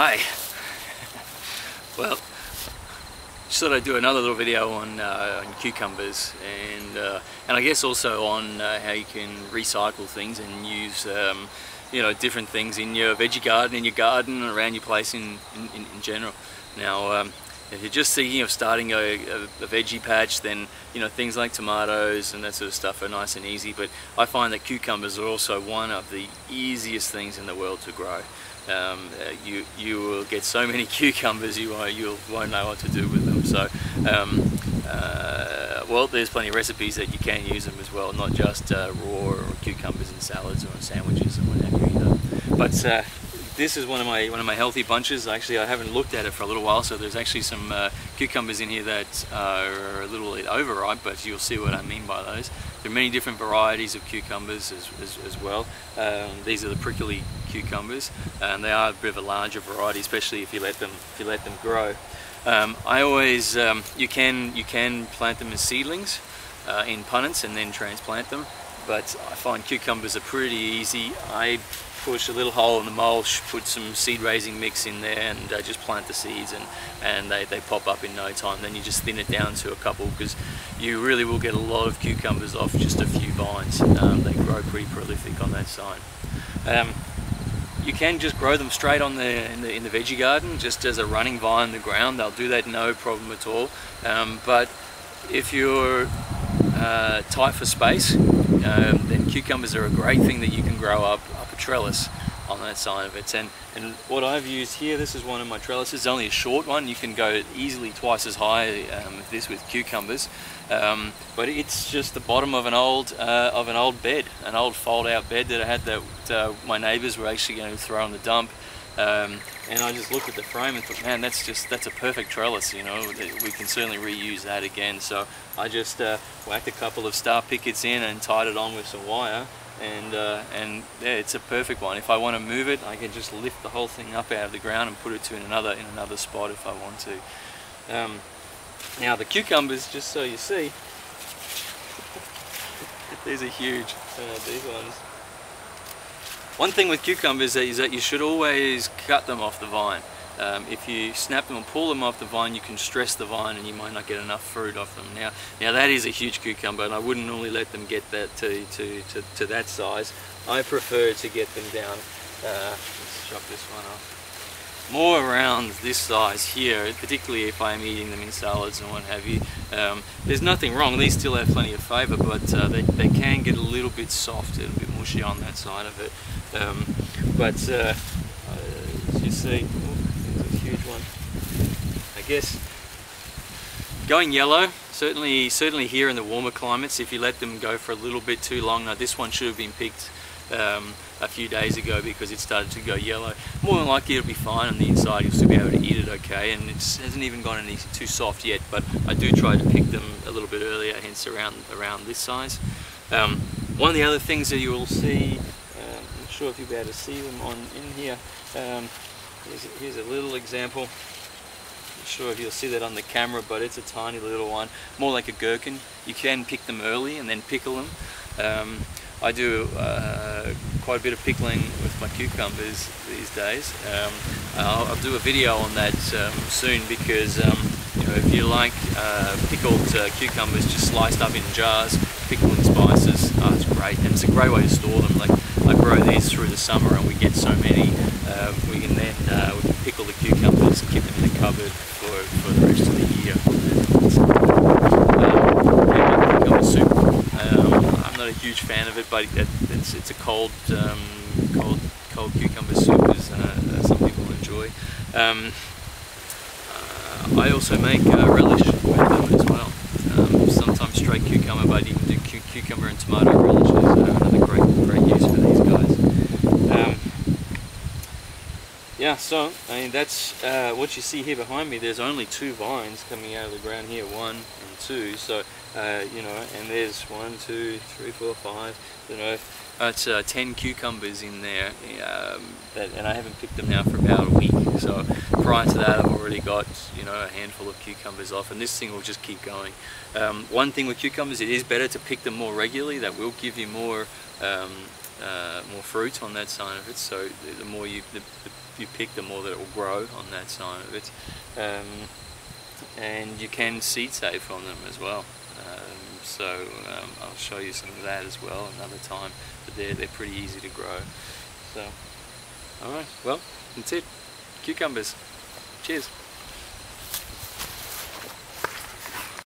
Hi. Well, just thought I'd do another little video on cucumbers and I guess also on how you can recycle things and use you know, different things in your veggie garden, in your garden, and around your place in general. Now, if you're just thinking of starting a veggie patch, then you know, things like tomatoes and that sort of stuff are nice and easy. But I find that cucumbers are also one of the easiest things in the world to grow. You will get so many cucumbers you won't know what to do with them. So, well, there's plenty of recipes that you can use them as well, not just raw or cucumbers in salads or in sandwiches and what have you either. But this is one of my healthy bunches. Actually, I haven't looked at it for a little while, so there's actually some cucumbers in here that are a little bit overripe, but you'll see what I mean by those. There are many different varieties of cucumbers as well. These are the prickly cucumbers, and they are a bit of a larger variety, especially if you let them grow. I always you can plant them as seedlings in punnets and then transplant them, but I find cucumbers are pretty easy. I push a little hole in the mulch, put some seed raising mix in there, and just plant the seeds, and they pop up in no time. Then you just thin it down to a couple, because you really will get a lot of cucumbers off just a few vines. They grow pretty prolific on that side. You can just grow them straight on in the veggie garden, just as a running vine in the ground. They'll do that no problem at all. But if you're tight for space, then cucumbers are a great thing that you can grow up a trellis on that side of it. And what I've used here, this is one of my trellises. It's only a short one. You can go easily twice as high with this with cucumbers. But it's just the bottom of an old bed, an old fold-out bed that I had that my neighbours were actually going to throw on the dump. And I just looked at the frame and thought, man, that's a perfect trellis. You know, we can certainly reuse that again. So I just whacked a couple of star pickets in and tied it on with some wire, and yeah, it's a perfect one. If I want to move it, I can just lift the whole thing up out of the ground and put it in another spot if I want to. Now the cucumbers, just so you see, these are huge. These ones. One thing with cucumbers is that you should always cut them off the vine. If you snap them and pull them off the vine, you can stress the vine and you might not get enough fruit off them. Now that is a huge cucumber, and I wouldn't normally let them get that to that size. I prefer to get them down, let's chop this one off, more around this size here, particularly if I'm eating them in salads and what have you. There's nothing wrong, these still have plenty of flavour, but they can get a little bit soft, a little bit mushy on that side of it. As you see, there's a huge one. I guess going yellow, certainly here in the warmer climates, if you let them go for a little bit too long. Now this one should have been picked a few days ago because it started to go yellow. More than likely it'll be fine on the inside, you'll still be able to eat it okay, and it hasn't even gone any too soft yet, but I do try to pick them a little bit earlier, hence around this size. One of the other things that you will see, I'm not sure if you'll be able to see them in here, here's a little example. Not sure if you'll see that on the camera, but it's a tiny little one, more like a gherkin. You can pick them early and then pickle them. I do quite a bit of pickling with my cucumbers these days. I'll do a video on that soon, because you know, if you like pickled cucumbers just sliced up in jars, pickled in spices, it's great, and it's a great way to store them. Like, I grow these through the summer and we get so many, we can pickle the cucumbers and keep them in the cupboard for the rest of the year. Cucumber soup. I'm not a huge fan of it, but it's a cold cucumber soup, as some people enjoy. I also make relish with them as well. Sometimes straight cucumber, but you can do cucumber and tomato relish is another great use for these guys. Yeah, so I mean, that's what you see here behind me. There's only 2 vines coming out of the ground here, 1 and 2. So you know, and there's 1, 2, 3, 4, 5. You know, it's 10 cucumbers in there, and I haven't picked them now for about a week. So prior to that, I've already got, you know, a handful of cucumbers off, and this thing will just keep going. One thing with cucumbers, it is better to pick them more regularly. That will give you more more fruit on that side of it. So the more you pick, the more that it will grow on that side of it. And you can seed save from them as well. I'll show you some of that as well another time. But they're pretty easy to grow. So, all right. Well, that's it. Cucumbers. Cheers.